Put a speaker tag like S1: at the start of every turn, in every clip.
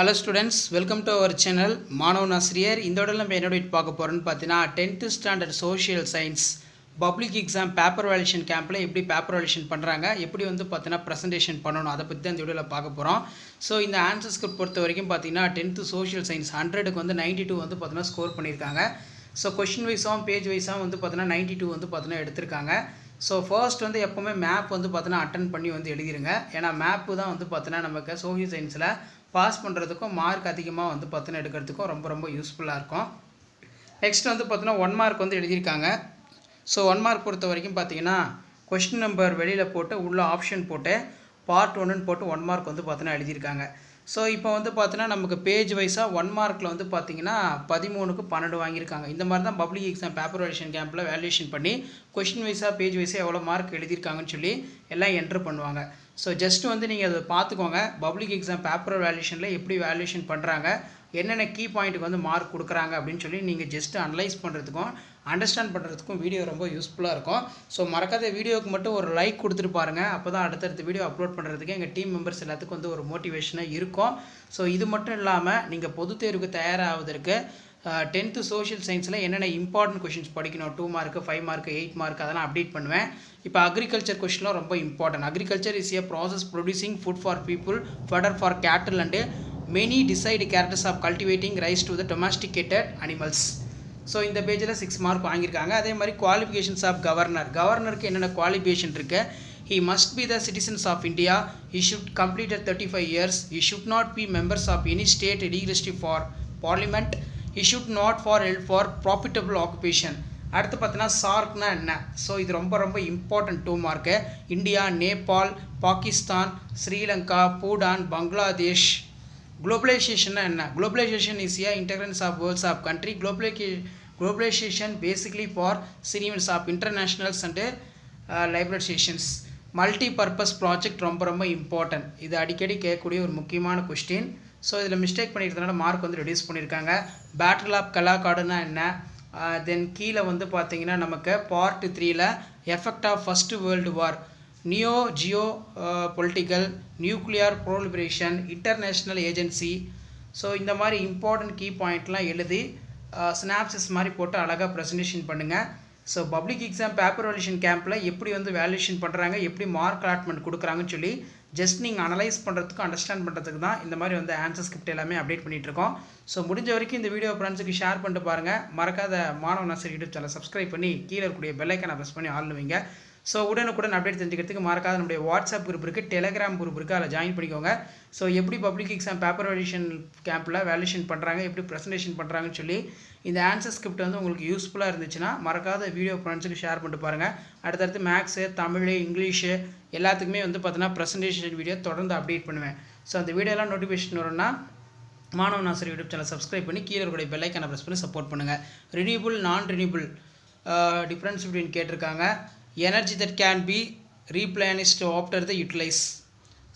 S1: Hello students, welcome to our channel மாணவன் ஆசிரியர். இந்த வீடியோல நம்ம என்ன பார்க்க போறோம்னு பார்த்தீனா 10th standard social science public exam paper valuation campல எப்படி paper valuation பண்றாங்க, எப்படி வந்து பார்த்தீனா presentation பண்ணனும் அத பத்தி தான் இந்த வீடியோல பார்க்க போறோம். சோ இந்த ஆன்சர் ஸ்கிரிப்ட் பொறுத்த வரைக்கும் பார்த்தீனா 10th social science 100க்கு வந்து 92 வந்து பார்த்தீனா ஸ்கோர் பண்ணிருக்காங்க. சோ क्वेश्चन வைஸாவும் பேஜ் வைஸாவும் வந்து பார்த்தீனா 92 வந்து பார்த்தீனா எடுத்துருக்காங்க. So first வந்து எப்பவுமே மேப் வந்து பார்த்தீனா அட்டெண்ட் பண்ணி வந்து எழுதிருங்க. ஏனா மேப் தான் வந்து பார்த்தீனா நமக்கு சோஷியல் சயின்ஸ்ல பாஸ் பண்றதுக்கும் மார்க் அதிகமா வந்து பார்த்தீனா எடுக்கிறதுக்கும் ரொம்ப யூஸ்ஃபுல்லா இருக்கும். நெக்ஸ்ட் வந்து பார்த்தீனா 1 மார்க் வந்து எழுதிருக்காங்க. சோ 1 மார்க் பொறுத்த வரைக்கும் பாத்தீங்கன்னா क्वेश्चन நம்பர் வெளியில போட்டு உள்ள ஆப்ஷன் போட்டு பார்ட் 1 ன்னு போட்டு 1 மார்க் வந்து பார்த்தீனா எழுதிருக்காங்க. சோ இப்போ வந்து பார்த்தீனா நமக்கு பேஜ் வைஸா 1 மார்க்ல வந்து பாத்தீங்கன்னா 13க்கு 12 வாங்கி இருக்காங்க. இந்த மாதிரி தான் பப்ளிக் எக்ஸாம் பேப்பர் வேல்யூஷன் கேம்ப்ல வேல்யூஷன் பண்ணி क्वेश्चन வைஸா பேஜ் வைஸா எவ்வளவு மார்க் எழுதிருக்காங்கன்னு சொல்லி எல்லாம் என்டர் பண்ணுவாங்க. சோ ஜஸ்ட் வந்து நீங்க அத பாத்துக்கோங்க. பப்ளிக் எக்ஸாம் பேப்பர் வேல்யூஷன்ல எப்படி வேல்யூஷன் பண்றாங்க, என்னென்ன கீ பாயிண்ட்க்கு வந்து மார்க் கொடுக்கறாங்க அப்படினு சொல்லி நீங்க ஜஸ்ட் அனலைஸ் பண்றதுக்கும் அண்டர்ஸ்டாண்ட் பண்றதுக்கும் வீடியோ ரொம்ப யூஸ்ஃபுல்லா இருக்கும். சோ மறக்காத வீடியோக்கு மட்டும் ஒரு லைக் கொடுத்துட்டு பாருங்க. அப்பதான் அடுத்த வீடியோ அப்லோட் பண்றதுக்கு எங்க டீம் மெம்பர்ஸ் எல்லாத்துக்கும் வந்து ஒரு மோட்டிவேஷனா இருக்கும். சோ இது மட்டும் இல்லாம நீங்க பொதுத் தேர்வுக்கு தயாராவதற்கு 10th social scienceல என்னென்ன இம்பார்ட்டன்ட் क्वेश्चंस படிக்கணும் 2 மார்க் 5 மார்க் 8 மார்க் அதெல்லாம் அப்டேட் பண்ணுவேன். இப்போ அக்ரிகல்ச்சர் क्वेश्चनலாம் ரொம்ப important. Agriculture is a process producing food for people, fodder for cattle and many decide characters of cultivating rice to the domesticated animals. So இந்த பேஜ்ல 6 mark வாங்கிருக்காங்க. அதே மாதிரி qualifications of governor. கவர்னருக்கு என்னென்ன குவாலிஃபிகேஷன் இருக்கு? He must be the citizens of India. He should complete 35 years. He should not be members of any state legislative for parliament. He should not for held for profitable occupation. அடுத்து பார்த்தீனா சார்க்னா என்ன? So இது ரொம்ப important 2 mark. India, Nepal, Pakistan, Sri Lanka, Bhutan, Bangladesh. Globalization என்ன? Globalization is a integrance of worlds of country. Globalization basically for synonyms of internationals and liberalizations. Multi-purpose project ரொம்ப important. இது அடிக்கடி கேட்கக்கூடிய ஒரு முக்கியமான क्वेश्चन. சோ இதுல மிஸ்டேக் பண்ணிருந்தனால மார்க் வந்து ரெடியூஸ் பண்ணிருக்காங்க. பேட்டில் ஆஃப் கலாகாடுனா என்ன? தென் கீழ வந்து பாத்தீங்கன்னா நமக்கு பார்ட் 3ல effect of first world war, neo geo political, nuclear proliferation, international agency. So இந்த மாதிரி இம்பார்ட்டன்ட் கீ பாயிண்ட்லாம் எழுதி சினாப்சிஸ் மாதிரி போட்டு அழகா பிரசன்டேஷன் பண்ணுங்க. So public exam paper valuation கேம்ப்ல எப்படி வந்து வேல்யூஷன் பண்றாங்க, எப்படி மார்க் அலாட்மெண்ட் கொடுக்கறாங்கன்னு சொல்லி ஜஸ்ட் நீங்க அனலைஸ் பண்றதுக்கு அண்டர்ஸ்டாண்ட் பண்றதுக்கு தான் இந்த மாதிரி வந்து ஆன்சர் ஸ்கிரிப்ட் எல்லாமே அப்டேட் பண்ணிட்டு இருக்கோம். சோ முடிஞ்ச வரைக்கும் இந்த வீடியோ ஃப்ரெண்ட்ஸ்க்கு ஷேர் பண்ணிட்டு பாருங்க. மறக்காத மாணவன் ஆசிரியர் யூடியூப் சேனலை சப்ஸ்கிரைப் பண்ணி கீழ இருக்கக்கூடிய பெல் ஐகானை பிரஸ் பண்ணி ஆல் வைங்க. சோ உடனுக்குடன் அப்டேட் தெரிஞ்சுக்கிறதுக்கு மறக்காத நம்மளுடைய வாட்ஸ்அப் குரூப் இருக்கு, டெலிகிராம் குரூப் இருக்கு, அதில் ஜாயின் பண்ணிக்கோங்க. சோ எப்படி பப்ளிக் எக்ஸாம் பேப்பர் வேல்யூஷன் கேம்ப்ல வேல்யூஷன் பண்றாங்க, எப்படி பிரசன்டேஷன் பண்றாங்கன்னு சொல்லி இந்த ஆன்சர் ஸ்கிரிப்ட் வந்து உங்களுக்கு யூஸ்ஃபுல்லா இருந்துச்சுன்னா மறக்காத வீடியோ ஃப்ரெண்ட்ஸ்க்கு ஷேர் பண்ணிட்டு பாருங்க. அடுத்து மேத்ஸ், தமிழ், இங்கிலீஷ் எல்லாத்துக்குமே வந்து பார்த்தீங்கன்னா பிரசன்டேஷன் வீடியோ தொடர்ந்து அப்டேட் பண்ணுவேன். சோ அந்த வீடியோ எல்லாம் நோட்டிஃபிகேஷன் வரும்னா மாணவன் ஆசிரியர் யூடியூப் சேனல் சப்ஸ்கிரைப் பண்ணி கீழ இருக்கக்கூடிய பெல் ஐகானை பிரஸ் பண்ணி சப்போர்ட் பண்ணுங்க. Renewable non renewable difference between கேட்டிருக்காங்க. Energy that can be replenished after the utilise.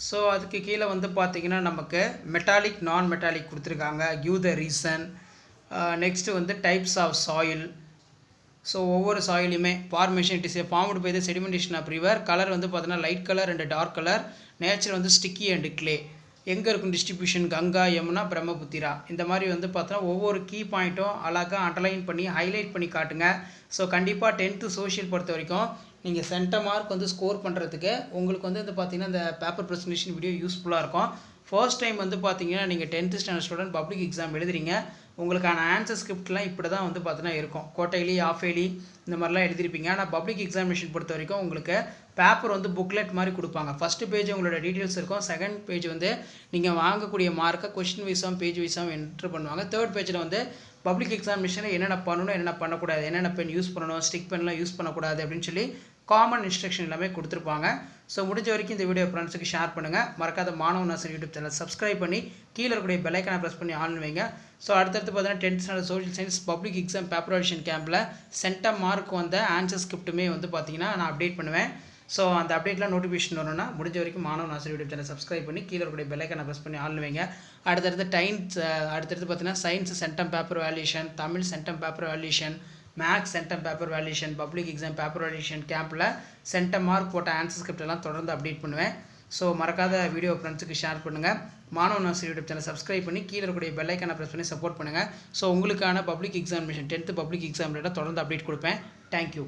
S1: So அதுக்கு கீழே வந்து பார்த்தீங்கன்னா நமக்கு மெட்டாலிக் நான் மெட்டாலிக் கொடுத்துருக்காங்க. Give the reason. நெக்ஸ்ட்டு வந்து டைப்ஸ் ஆஃப் சாயில். ஸோ ஒவ்வொரு சாயிலுமே formation it is a formed by the sedimentation of river. Colour வந்து பார்த்தீங்கன்னா light colour and dark colour. Nature வந்து ஸ்டிக்கி அண்ட் கிளே. எங்கே இருக்கும் distribution? Ganga, Yamuna, Brahmaputra. இந்த மாதிரி வந்து பார்த்தோன்னா ஒவ்வொரு கீ பாயிண்ட்டும் அழகாக அண்டர்லைன் பண்ணி ஹைலைட் பண்ணி காட்டுங்க. ஸோ கண்டிப்பாக 10th சோஷியல் பொறுத்த வரைக்கும் நீங்கள் சென்டர் மார்க் வந்து ஸ்கோர் பண்ணுறதுக்கு உங்களுக்கு வந்து பார்த்தீங்கன்னா இந்த பேப்பர் ப்ரெசன்டேஷன் வீடியோ யூஸ்ஃபுல்லாக இருக்கும். ஃபர்ஸ்ட் டைம் வந்து பார்த்தீங்கன்னா நீங்கள் 10th standard student public exam எழுதுறீங்க. உங்களுக்கான ஆன்சர் ஸ்கிரிப்ட்லாம் இப்படி தான் வந்து பார்த்தீங்கன்னா இருக்கும். கோட்டைலி, ஆஃபேலி இந்த மாதிரிலாம் எழுதிருப்பீங்க. ஆனால் பப்ளிக் எக்ஸாமினேஷன் பொறுத்த வரைக்கும் உங்களுக்கு பேப்பர் வந்து புக்லெட் மாதிரி கொடுப்பாங்க. ஃபர்ஸ்ட் பேஜ் உங்களோட டீட்டெயில்ஸ் இருக்கும். செகண்ட் பேஜ் வந்து நீங்கள் வாங்கக்கூடிய மார்க்கை கொஸ்டின் வைஸாகவும் பேஜ் வைஸாகவும் என்ட்ரு பண்ணுவாங்க. தேர்ட் பேஜில் வந்து பப்ளிக் எக்ஸாமினேஷனில் என்னென்ன பண்ணணும், என்னென்ன பண்ணக்கூடாது, என்னென்ன பென் யூஸ் பண்ணணும், ஸ்டிக் பென்லாம் யூஸ் பண்ணக்கூடாது அப்படின்னு சொல்லி காமன் இன்ஸ்ட்ரக்ஷன் எல்லாமே கொடுத்துருப்பாங்க. ஸோ முடிஞ்ச வரைக்கும் இந்த வீடியோ ஃப்ரெண்ட்ஸுக்கு ஷேர் பண்ணுங்கள். மறக்காத மாணவன் ஆசிரியர் யூடியூப் சேனல் சப்ஸ்கிரைப் பண்ணி கீழே இருக்கக்கூடிய பெல் ஐகானை ப்ரெஸ் பண்ணி ஆன் வைங்க. ஸோ அடுத்தடுத்து பார்த்தீங்கன்னா 10th standard social science public exam paper valuation கேம்பில் சென்டர் மார்க் வந்த ஆன்சர் ஸ்கிரிப்ட்டுமே வந்து பார்த்தீங்கன்னா நான் அப்டேட் பண்ணுவேன். ஸோ அந்த அப்டேட்லாம் நோட்டிஃபிகேஷன் வரணும்னா முடிஞ்ச வரைக்கும் மாணவன் ஆசிரியர் யூடியூப் சேனல் சப்ஸ்கிரைப் பண்ணி கீழே இருக்கக்கூடிய பெல் ஐகானை ப்ரெஸ் பண்ணி ஆன் வைங்க. அடுத்தடுத்து பார்த்தீங்கன்னா science centum paper valuation, Tamil centum paper valuation, maths centum paper valuation, public exam paper valuation கேம்பில் சென்டம் மார்க் போட்ட ஆன்சர் ஸ்கிரிப்ட் எல்லாம் தொடர்ந்து அப்டேட் பண்ணுவேன். ஸோ மறக்காத வீடியோ ஃப்ரெண்ட்ஸுக்கு ஷேர் பண்ணுங்கள். மாணவன் ஆசிரியர் யூடியூப் சேனல் சப்ஸ்கிரைப் பண்ணி கீழே இருக்கக்கூடிய பெல் ஐக்கானை ப்ரெஸ் பண்ணி சப்போர்ட் பண்ணுங்கள். ஸோ உங்களுக்கான public examination 10th public exam தொடர்ந்து அப்டேட் கொடுப்பேன். தேங்க்யூ.